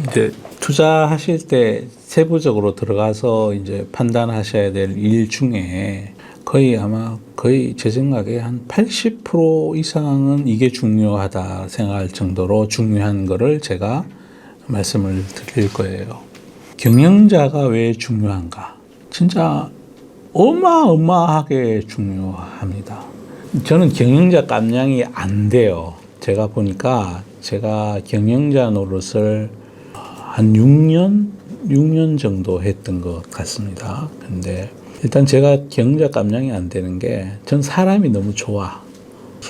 이제 투자하실 때 세부적으로 들어가서 이제 판단하셔야 될 일 중에 거의 제 생각에 한 80% 이상은 이게 중요하다 생각할 정도로 중요한 거를 제가 말씀을 드릴 거예요. 경영자가 왜 중요한가? 진짜 어마어마하게 중요합니다. 저는 경영자 깜냥이 안 돼요. 제가 보니까 제가 경영자 노릇을 한 6년 정도 했던 것 같습니다. 근데 일단 제가 경영자 깜냥이 안 되는 게 전 사람이 너무 좋아.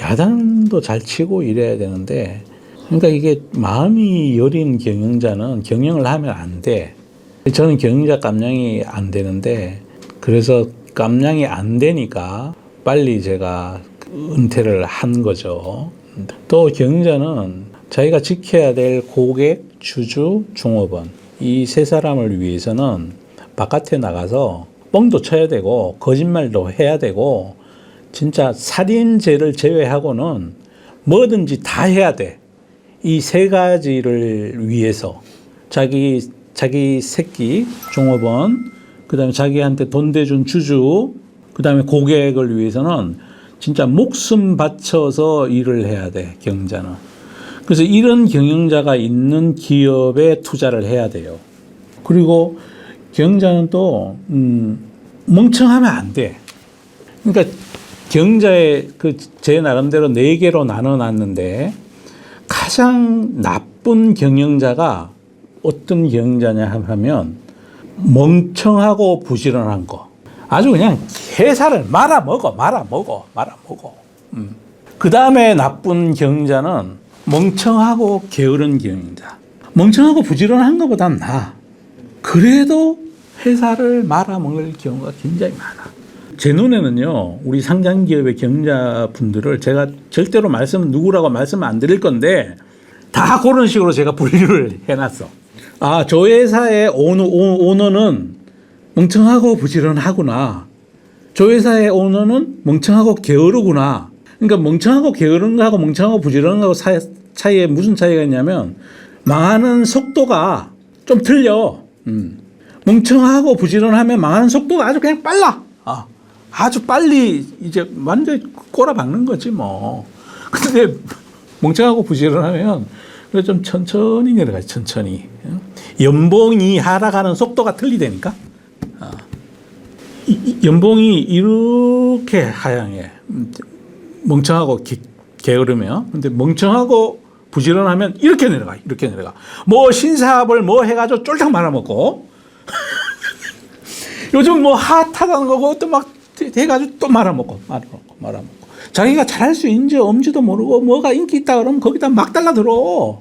야단도 잘 치고 이래야 되는데 그러니까 이게 마음이 여린 경영자는 경영을 하면 안 돼. 저는 경영자 깜냥이 안 되는데 그래서 깜냥이 안 되니까 빨리 제가 은퇴를 한 거죠. 또 경영자는 자기가 지켜야 될 고객, 주주, 종업원 이 세 사람을 위해서는 바깥에 나가서 뻥도 쳐야 되고 거짓말도 해야 되고 진짜 살인죄를 제외하고는 뭐든지 다 해야 돼. 이 세 가지를 위해서 자기 새끼, 종업원, 그 다음에 자기한테 돈 대준 주주, 그 다음에 고객을 위해서는 진짜 목숨 바쳐서 일을 해야 돼, 경영자는. 그래서 이런 경영자가 있는 기업에 투자를 해야 돼요. 그리고 경영자는 또 멍청하면 안 돼. 그러니까 경영자의 제 나름대로 4개로 나눠놨는데 가장 나쁜 경영자가 어떤 경영자냐 하면 멍청하고 부지런한 거. 아주 그냥 회사를 말아먹어. 그 다음에 나쁜 경영자는 멍청하고 게으른 경영자. 멍청하고 부지런한 것보단 나아. 그래도 회사를 말아먹을 경우가 굉장히 많아. 제 눈에는요, 우리 상장기업의 경영자분들을 제가 절대로 누구라고 말씀 안 드릴 건데, 다 그런 식으로 제가 분류를 해놨어. 아, 저 회사의 오너는 멍청하고 부지런하구나. 저 회사의 오너는 멍청하고 게으르구나. 그러니까 멍청하고 게으른 거하고 멍청하고 부지런한 거하고 차이에 무슨 차이가 있냐면, 망하는 속도가 좀 틀려. 멍청하고 부지런하면 망하는 속도가 아주 그냥 빨라. 아주 빨리 이제 완전히 꼬라박는 거지 뭐. 근데 멍청하고 부지런하면 좀 천천히 내려가요. 천천히. 연봉이 하락하는 속도가 틀리다니까. 연봉이 이렇게 하향해. 멍청하고 게으르면. 근데 멍청하고 부지런하면 이렇게 내려가. 뭐 신사업을 뭐 해가지고 쫄딱 말아먹고. 요즘 뭐 핫하다는 거고 또 막 해가지고 또 말아먹고. 자기가 잘할 수 있는지 없는지도 모르고 뭐가 인기 있다 그러면 거기다 막 달라들어.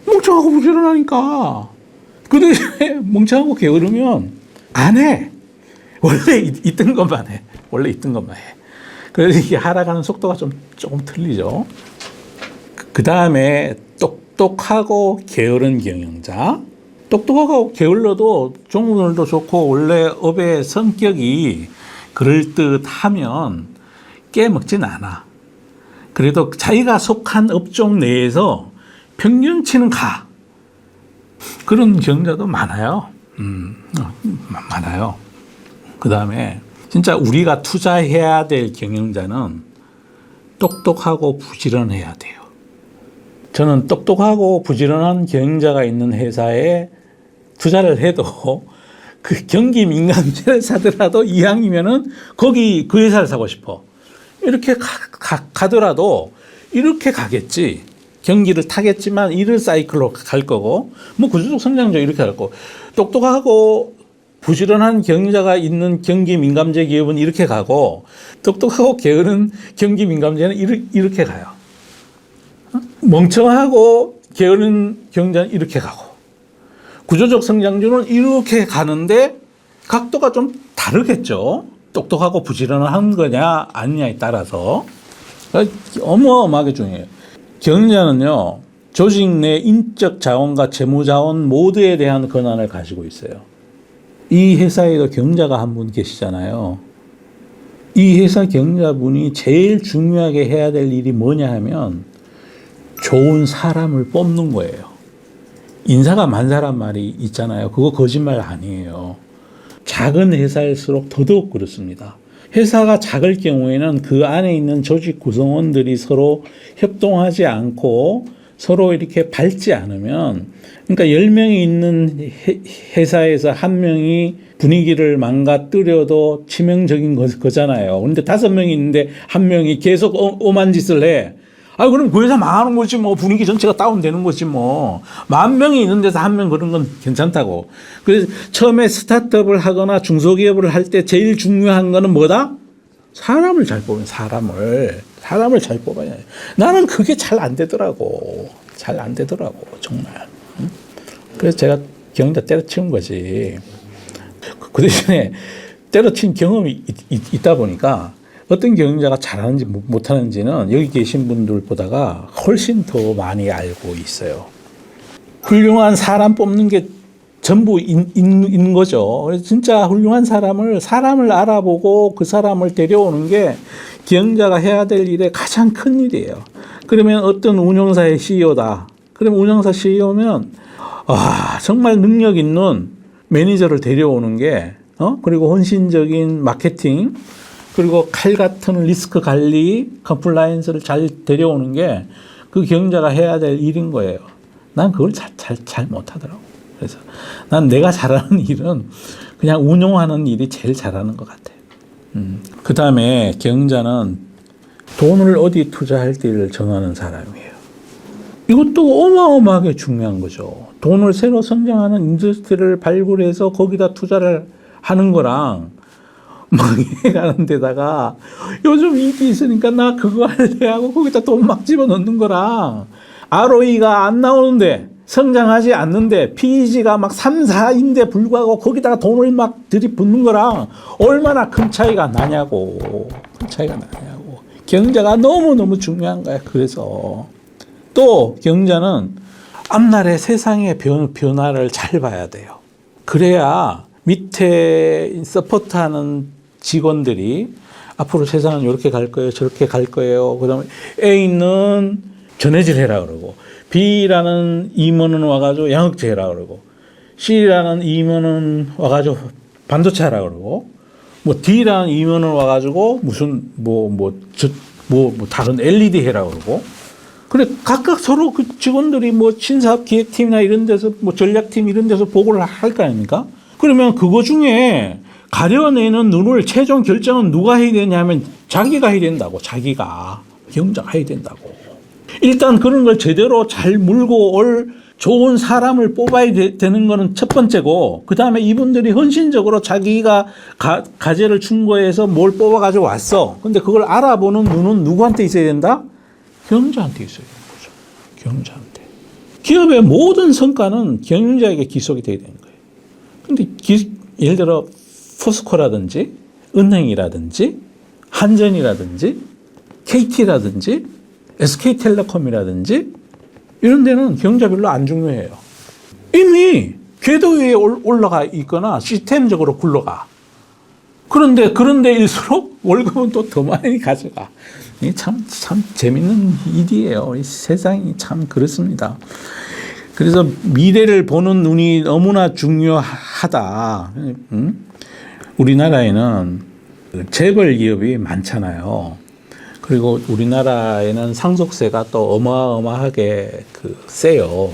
멍청하고 부지런하니까. 근데 멍청하고 게으르면 안 해. 원래 있던 것만 해. 그래서 이게 하락하는 속도가 조금 틀리죠. 그 다음에 똑똑하고 게으른 경영자. 똑똑하고 게을러도 종업원들도 좋고 원래 업의 성격이 그럴듯하면 깨먹진 않아. 그래도 자기가 속한 업종 내에서 평균치는 가. 그런 경영자도 많아요. 많아요. 그 다음에 진짜 우리가 투자해야 될 경영자는 똑똑하고 부지런해야 돼요. 저는 똑똑하고 부지런한 경영자가 있는 회사에 투자를 해도 그 경기 민감제를 사더라도 이왕이면은 거기 그 회사를 사고 싶어. 이렇게 가더라도 이렇게 가겠지. 경기를 타겠지만 이를 사이클로 갈 거고, 뭐 구조적 성장적 이렇게 갈 거고, 똑똑하고 부지런한 경영자가 있는 경기 민감제 기업은 이렇게 가고, 똑똑하고 게으른 경기 민감제는 이렇게 가요. 멍청하고 게으른 경영자는 이렇게 가고, 구조적 성장주는 이렇게 가는데 각도가 좀 다르겠죠. 똑똑하고 부지런한 거냐 아니냐에 따라서. 어마어마하게 중요해요. 경영자는요, 조직 내 인적 자원과 재무 자원 모두에 대한 권한을 가지고 있어요. 이 회사에도 경영자가 한 분 계시잖아요. 이 회사 경영자분이 제일 중요하게 해야 될 일이 뭐냐 하면 좋은 사람을 뽑는 거예요. 인사가 많다란 말이 있잖아요. 그거 거짓말 아니에요. 작은 회사일수록 더더욱 그렇습니다. 회사가 작을 경우에는 그 안에 있는 조직 구성원들이 서로 협동하지 않고 서로 이렇게 밟지 않으면, 그러니까 10명이 있는 회사에서 한 명이 분위기를 망가뜨려도 치명적인 거잖아요. 그런데 5명이 있는데 한 명이 계속 엄한 짓을 해. 아, 그럼 그 회사 망하는 거지 뭐. 분위기 전체가 다운되는 거지 뭐. 10,000명이 있는 데서 한 명 그런 건 괜찮다고. 그래서 처음에 스타트업을 하거나 중소기업을 할 때 제일 중요한 거는 뭐다? 사람을 잘 뽑아야, 사람을 잘 뽑아야 해. 나는 그게 잘 안 되더라고. 잘 안 되더라고, 정말. 그래서 제가 경영자 때려치운 거지. 그 대신에 때려친 경험이 있다 보니까 어떤 경영자가 잘하는지 못하는지는 여기 계신 분들보다가 훨씬 더 많이 알고 있어요. 훌륭한 사람 뽑는 게 전부 있는 거죠. 그래서 진짜 훌륭한 사람을 알아보고 그 사람을 데려오는 게 경영자가 해야 될 일의 가장 큰 일이에요. 그러면 어떤 운영사의 CEO다. 그러면 운영사 CEO면 정말 능력 있는 매니저를 데려오는 게 그리고 헌신적인 마케팅 그리고 칼 같은 리스크 관리, 컴플라이언스를 잘 데려오는 게 그 경영자가 해야 될 일인 거예요. 난 그걸 잘 못하더라고. 그래서 난 내가 잘하는 일은 그냥 운용하는 일이 제일 잘하는 것 같아요. 그 다음에 경영자는 돈을 어디 투자할지를 정하는 사람이에요. 이것도 어마어마하게 중요한 거죠. 돈을 새로 성장하는 인더스트리를 발굴해서 거기다 투자를 하는 거랑 망해가는 데다가 요즘 인기 있으니까 나 그거 할래 하고 거기다 돈 막 집어넣는 거랑 ROE가 안 나오는데 성장하지 않는데 PEG가 막 3, 4인데 불구하고 거기다가 돈을 막 들이붓는 거랑 얼마나 큰 차이가 나냐고. 큰 차이가 나냐고. 경영자가 너무너무 중요한 거야. 그래서 또 경영자는 앞날의 세상의 변화를 잘 봐야 돼요. 그래야 밑에 서포트하는 직원들이 앞으로 세상은 이렇게 갈 거예요. 저렇게 갈 거예요. 그 다음에 A는 전해질 해라 그러고 B라는 임원은 와가지고 양극재 해라 그러고 C라는 임원은 와가지고 반도체 하라 그러고 뭐 D라는 임원은 와가지고 무슨 다른 LED 해라 그러고 그래 각각 서로 그 직원들이 뭐 신사업 기획팀이나 이런 데서 뭐 전략팀 이런 데서 보고를 할 거 아닙니까? 그러면 그거 중에 가려내는 눈을 최종 결정은 누가 해야 되냐면 자기가 해야 된다고. 자기가 경영자가 해야 된다고. 일단 그런 걸 제대로 잘 물고 올 좋은 사람을 뽑아야 되는 거는 첫 번째고 그 다음에 이분들이 헌신적으로 자기가 과제를 충고해서 뭘 뽑아가지고 왔어. 근데 그걸 알아보는 눈은 누구한테 있어야 된다? 경영자한테 있어야 되는 거죠. 경영자한테. 기업의 모든 성과는 경영자에게 기속이 돼야 되는 거예요. 근데 예를 들어 포스코라든지 은행이라든지 한전이라든지 KT라든지 SK텔레콤이라든지 이런 데는 경영자 별로 안 중요해요. 이미 궤도 위에 올라가 있거나 시스템적으로 굴러가. 그런데 그런데일수록 월급은 또 더 많이 가져가. 참 재밌는 일이에요. 이 세상이 참 그렇습니다. 그래서 미래를 보는 눈이 너무나 중요하다. 우리나라에는 재벌 기업이 많잖아요. 그리고 우리나라에는 상속세가 또 어마어마하게 세요.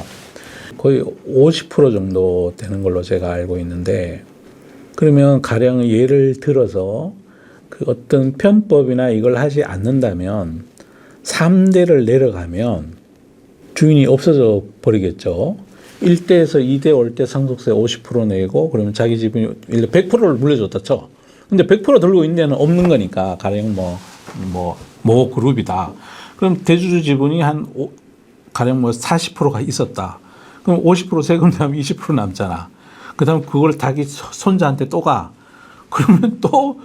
거의 50% 정도 되는 걸로 제가 알고 있는데, 그러면 가령 예를 들어서 그 어떤 편법이나 이걸 하지 않는다면 3대를 내려가면 주인이 없어져 버리겠죠. 1대에서 2대 올 때 상속세 50% 내고 그러면 자기 집이 100%를 물려줬다 쳐. 근데 100% 들고 있는 데는 없는 거니까 가령 모 그룹이다. 그럼 대주주 지분이 가령 40%가 있었다. 그럼 50% 세금 내면 20% 남잖아. 그 다음 그걸 자기 손자한테 또 가. 그러면 또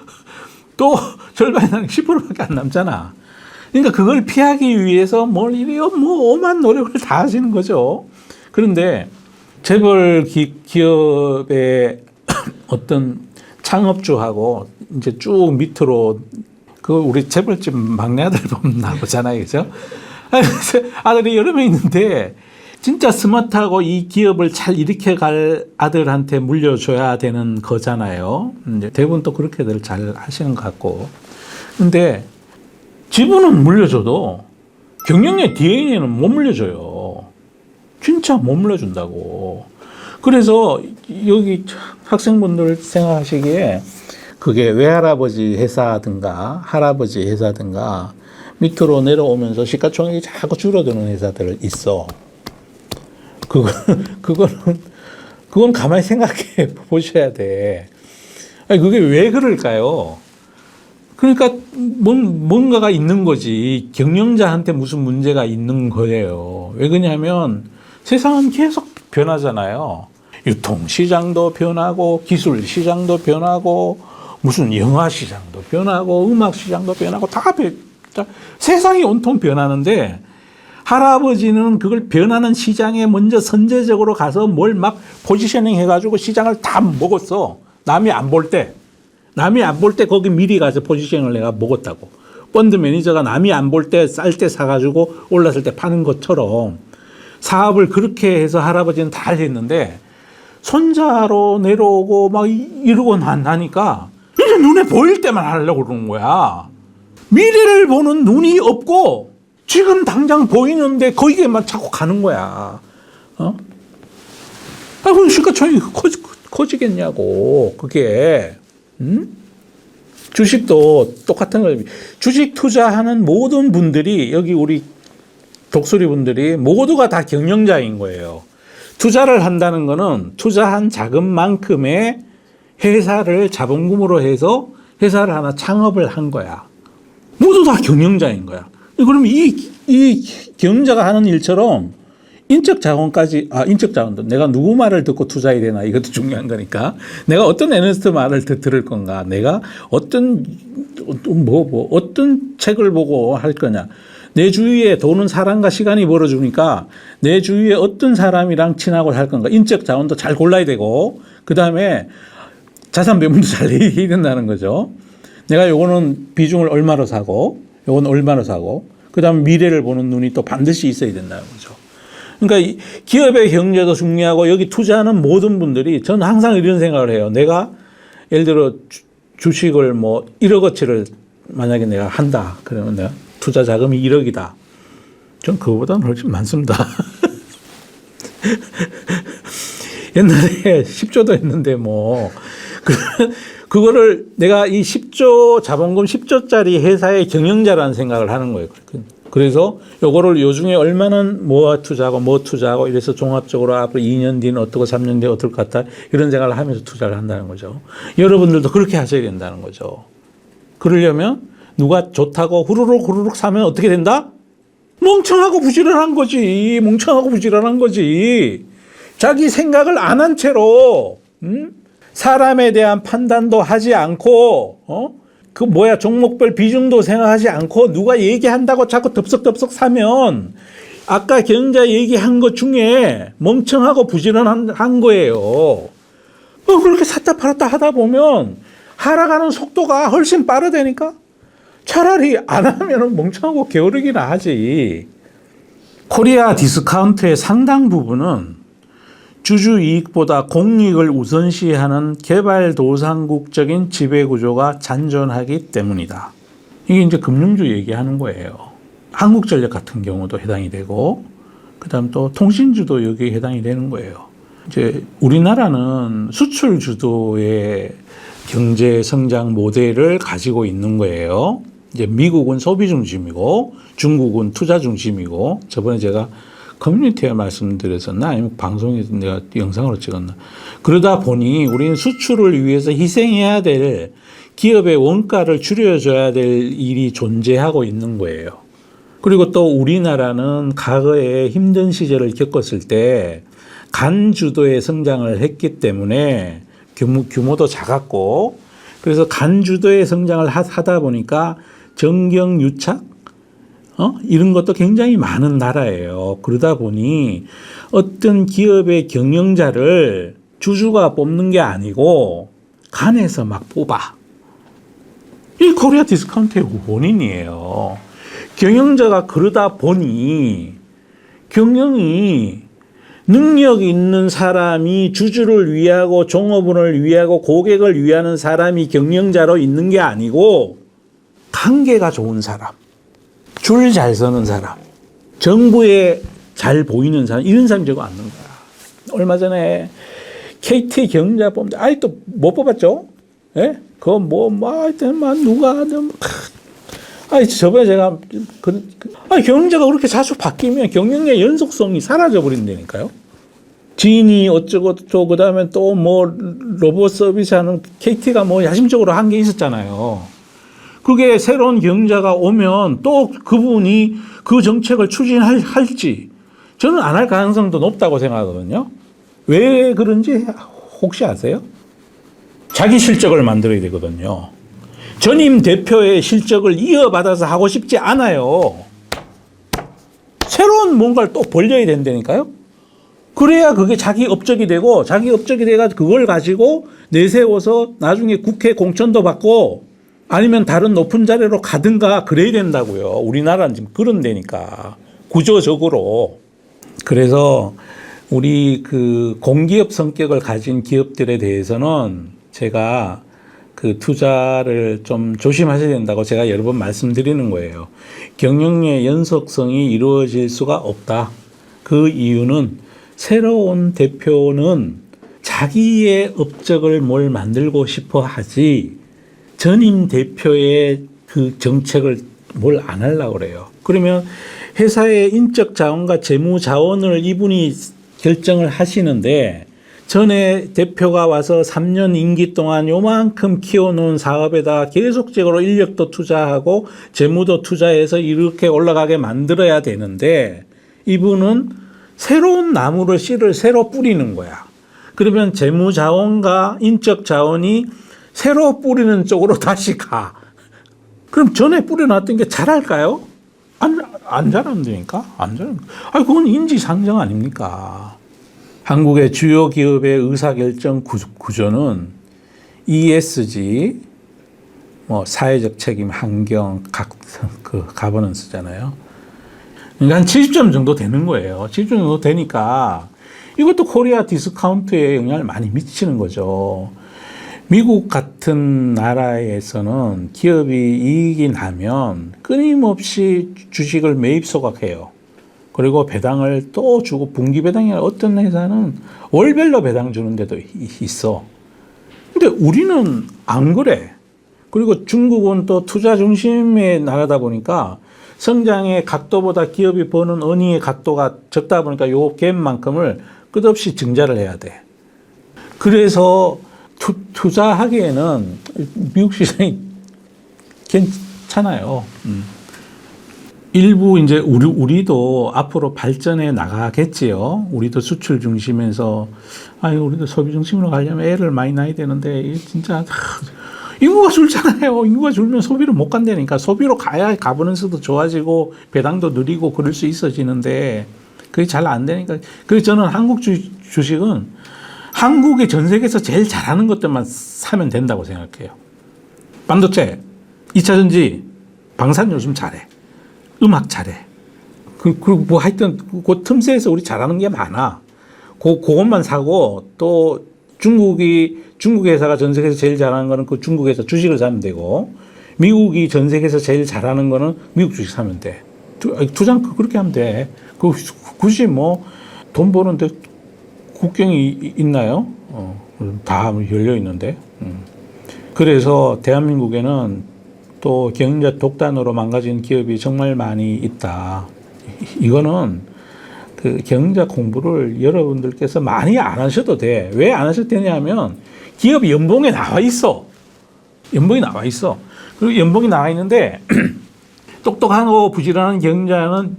절반이 나는 10%밖에 안 남잖아. 그러니까 그걸 피하기 위해서 오만 노력을 다 하시는 거죠. 그런데 재벌 기업의 어떤 창업주하고 이제 쭉 밑으로 우리 재벌집 막내 아들 보면 나오잖아요. 그죠? 아들이 여러 명 있는데 진짜 스마트하고 이 기업을 잘 일으켜갈 아들한테 물려줘야 되는 거잖아요. 이제 대부분 또 그렇게들 잘 하시는 것 같고. 근데 지분은 물려줘도 경영의 DNA는 못 물려줘요. 진짜 못 물려준다고. 그래서 여기 학생분들 생각하시기에 그게 외할아버지 회사든가 할아버지 회사든가 밑으로 내려오면서 시가총액이 자꾸 줄어드는 회사들 있어. 그건 가만히 생각해 보셔야 돼. 아니, 그게 왜 그럴까요? 그러니까 뭔가가 있는 거지. 경영자한테 무슨 문제가 있는 거예요. 왜 그러냐면 세상은 계속 변하잖아요. 유통시장도 변하고 기술시장도 변하고 무슨 영화시장도 변하고 음악시장도 변하고 다 세상이 온통 변하는데 할아버지는 그걸 변하는 시장에 먼저 선제적으로 가서 뭘 막 포지셔닝 해가지고 시장을 다 먹었어. 남이 안 볼 때 거기 미리 가서 포지셔닝을 내가 먹었다고. 펀드 매니저가 남이 안 볼 때 쌀 때 사가지고 올랐을 때 파는 것처럼 사업을 그렇게 해서 할아버지는 다 했는데 손자로 내려오고 막 이러고 나니까 이제 눈에 보일 때만 하려고 그러는 거야. 미래를 보는 눈이 없고 지금 당장 보이는데 거기에만 자꾸 가는 거야. 그럼 시가총액이 커지겠냐고. 그게. 주식도 똑같은 거예요. 주식 투자하는 모든 분들이 여기 우리 독수리 분들이 모두가 다 경영자인 거예요. 투자를 한다는 거는 투자한 자금만큼의 회사를 자본금으로 해서 회사를 하나 창업을 한 거야. 모두 다 경영자인 거야. 그러면 이 경영자가 하는 일처럼 인적 자원도 내가 누구 말을 듣고 투자해야 되나 이것도 중요한 거니까 내가 어떤 애널리스트 말을 들을 건가 내가 어떤 책을 보고 할 거냐 내 주위에 도는 사람과 시간이 벌어주니까 내 주위에 어떤 사람이랑 친하고 할 건가 인적 자원도 잘 골라야 되고 그 다음에 자산 배분도 잘 해야 된다는 거죠. 내가 요거는 비중을 얼마로 사고 요건 얼마로 사고 그 다음에 미래를 보는 눈이 또 반드시 있어야 된다는 거죠. 그러니까 기업의 경제도 중요하고 여기 투자하는 모든 분들이 저는 항상 이런 생각을 해요. 내가 예를 들어 주식을 뭐 1억어치를 만약에 내가 한다. 그러면 내가 투자 자금이 1억이다. 전 그거보다는 훨씬 많습니다. 옛날에 10조도 했는데 뭐 그거를 내가 이 10조 자본금 10조짜리 회사의 경영자라는 생각을 하는 거예요. 그래서 요거를 요중에 얼마나 뭐 투자하고 이래서 종합적으로 앞으로 2년 뒤는 어떻고 3년 뒤에 어떨 것 같다 이런 생각을 하면서 투자를 한다는 거죠. 여러분들도 그렇게 하셔야 된다는 거죠. 그러려면 누가 좋다고 후루룩 사면 어떻게 된다? 멍청하고 부지런한 거지. 자기 생각을 안 한 채로 사람에 대한 판단도 하지 않고 종목별 비중도 생각하지 않고 누가 얘기한다고 자꾸 덥석덥석 사면 아까 경영자 얘기한 것 중에 멍청하고 부지런한 거예요. 그렇게 샀다 팔았다 하다 보면 하락하는 속도가 훨씬 빠르다니까? 차라리 안 하면 멍청하고 게으르기나 하지. 코리아 디스카운트의 상당 부분은 주주 이익보다 공익을 우선시하는 개발도상국적인 지배구조가 잔존하기 때문이다. 이게 이제 금융주 얘기하는 거예요. 한국전력 같은 경우도 해당이 되고, 그 다음 또 통신주도 여기에 해당이 되는 거예요. 이제 우리나라는 수출 주도의 경제 성장 모델을 가지고 있는 거예요. 이제 미국은 소비 중심이고, 중국은 투자 중심이고, 저번에 제가 커뮤니티에 말씀드렸었나 아니면 방송에서 내가 영상으로 찍었나 그러다 보니 우리는 수출을 위해서 희생해야 될 기업의 원가를 줄여줘야 될 일이 존재하고 있는 거예요. 그리고 또 우리나라는 과거에 힘든 시절을 겪었을 때 간주도의 성장을 했기 때문에 규모도 작았고 그래서 간주도의 성장을 하다 보니까 정경유착 이런 것도 굉장히 많은 나라예요. 그러다 보니 어떤 기업의 경영자를 주주가 뽑는 게 아니고 간에서 막 뽑아. 이 코리아 디스카운트의 원인이에요. 경영자가 그러다 보니 경영이 능력 있는 사람이 주주를 위하고 종업원을 위하고 고객을 위하는 사람이 경영자로 있는 게 아니고 관계가 좋은 사람, 줄 잘 서는 사람, 정부에 잘 보이는 사람, 이런 사람이 되고 않는 거야. 얼마 전에 KT 경영자 뽑는데 아직도 못 뽑았죠? 예? 그거 하여튼 누가 좀 저번에 제가 경영자가 그렇게 자주 바뀌면 경영의 연속성이 사라져 버린다니까요. 지인이 어쩌고 저 그다음에 또 로봇 서비스하는 KT가 야심적으로 한 게 있었잖아요. 그게 새로운 경영자가 오면 또 그분이 그 정책을 추진할지 저는 안 할 가능성도 높다고 생각하거든요. 왜 그런지 혹시 아세요? 자기 실적을 만들어야 되거든요. 전임 대표의 실적을 이어받아서 하고 싶지 않아요. 새로운 뭔가를 또 벌려야 된다니까요. 그래야 그게 자기 업적이 되고 자기 업적이 돼가 그걸 가지고 내세워서 나중에 국회 공천도 받고 아니면 다른 높은 자리로 가든가 그래야 된다고요. 우리나라는 지금 그런 데니까 구조적으로. 그래서 우리 그 공기업 성격을 가진 기업들에 대해서는 제가 그 투자를 좀 조심하셔야 된다고 제가 여러 번 말씀드리는 거예요. 경영의 연속성이 이루어질 수가 없다. 그 이유는 새로운 대표는 자기의 업적을 뭘 만들고 싶어 하지 전임 대표의 그 정책을 뭘 안 하려고 그래요. 그러면 회사의 인적 자원과 재무 자원을 이분이 결정을 하시는데 전에 대표가 와서 3년 임기 동안 요만큼 키워놓은 사업에다 계속적으로 인력도 투자하고 재무도 투자해서 이렇게 올라가게 만들어야 되는데 이분은 새로운 나무를 씨를 새로 뿌리는 거야. 그러면 재무 자원과 인적 자원이 새로 뿌리는 쪽으로 다시 가. 그럼 전에 뿌려놨던 게 잘할까요? 안 잘한다니까? 안 잘한다. 그건 인지상정 아닙니까? 한국의 주요 기업의 의사결정 구조는 ESG, 사회적 책임, 환경, 가버넌스잖아요. 그러니까 한 70점 정도 되는 거예요. 70점 정도 되니까 이것도 코리아 디스카운트에 영향을 많이 미치는 거죠. 미국 같은 나라에서는 기업이 이익이 나면 끊임없이 주식을 매입 소각해요. 그리고 배당을 또 주고 분기 배당이나 어떤 회사는 월별로 배당 주는 데도 있어. 근데 우리는 안 그래. 그리고 중국은 또 투자 중심의 나라다 보니까 성장의 각도보다 기업이 버는 어닝의 각도가 적다 보니까 요 갭만큼을 끝없이 증자를 해야 돼. 그래서 투자하기에는 미국 시장이 괜찮아요. 일부 이제 우리도 앞으로 발전해 나가겠지요. 우리도 수출 중심에서 우리도 소비 중심으로 가려면 애를 많이 낳아야 되는데 진짜 인구가 줄잖아요. 인구가 줄면 소비를 못 간다니까. 소비로 가야 가버넌스도 좋아지고 배당도 느리고 그럴 수 있어지는데 그게 잘 안 되니까. 그래서 저는 한국 주식은 한국이 전 세계에서 제일 잘하는 것들만 사면 된다고 생각해요. 반도체, 2차 전지, 방산 요즘 잘해. 음악 잘해. 그리고 하여튼 그 틈새에서 우리 잘하는 게 많아. 그것만 사고 또 중국 회사가 전 세계에서 제일 잘하는 거는 그 중국 회사 주식을 사면 되고 미국이 전 세계에서 제일 잘하는 거는 미국 주식 사면 돼. 투자는 그렇게 하면 돼. 굳이 돈 버는데 국경이 있나요? 다 열려 있는데. 그래서 대한민국에는 또 경영자 독단으로 망가진 기업이 정말 많이 있다. 이거는 그 경영자 공부를 여러분들께서 많이 안 하셔도 돼. 왜 안 하셔도 되냐면 기업 연봉에 나와 있어. 연봉이 나와 있어. 그리고 연봉이 나와 있는데 똑똑하고 부지런한 경영자는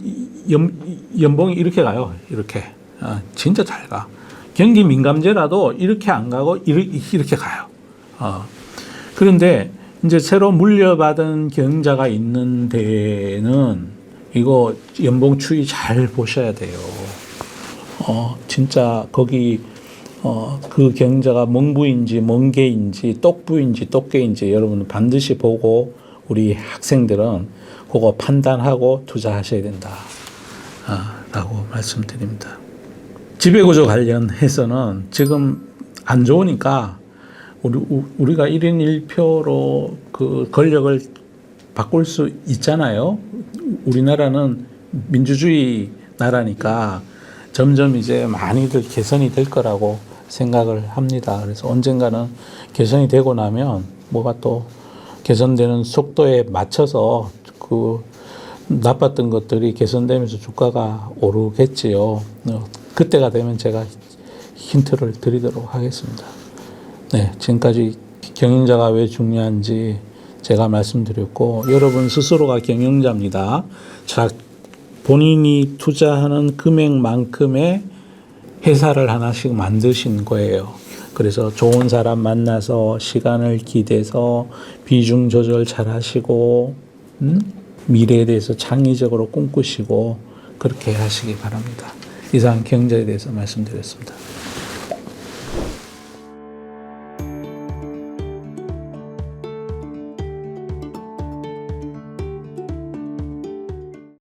연봉이 이렇게 가요. 이렇게. 진짜 잘 가. 경기 민감제라도 이렇게 안 가고 이렇게 가요. 그런데 이제 새로 물려받은 경영자가 있는 데는 이거 연봉 추이 잘 보셔야 돼요. 진짜 거기 그 경영자가 멍부인지 멍개인지 똑부인지 똑개인지 여러분 반드시 보고 우리 학생들은 그거 판단하고 투자하셔야 된다. 라고 말씀드립니다. 지배구조 관련해서는 지금 안 좋으니까 우리가 1인 1표로 그 권력을 바꿀 수 있잖아요. 우리나라는 민주주의 나라니까 점점 이제 많이들 개선이 될 거라고 생각을 합니다. 그래서 언젠가는 개선이 되고 나면 뭐가 또 개선되는 속도에 맞춰서 그 나빴던 것들이 개선되면서 주가가 오르겠지요. 그때가 되면 제가 힌트를 드리도록 하겠습니다. 네, 지금까지 경영자가 왜 중요한지 제가 말씀드렸고, 여러분 스스로가 경영자입니다. 자, 본인이 투자하는 금액만큼의 회사를 하나씩 만드신 거예요. 그래서 좋은 사람 만나서 시간을 기대서 비중 조절 잘 하시고, 미래에 대해서 창의적으로 꿈꾸시고, 그렇게 하시기 바랍니다. 이상 경제에 대해서 말씀드렸습니다.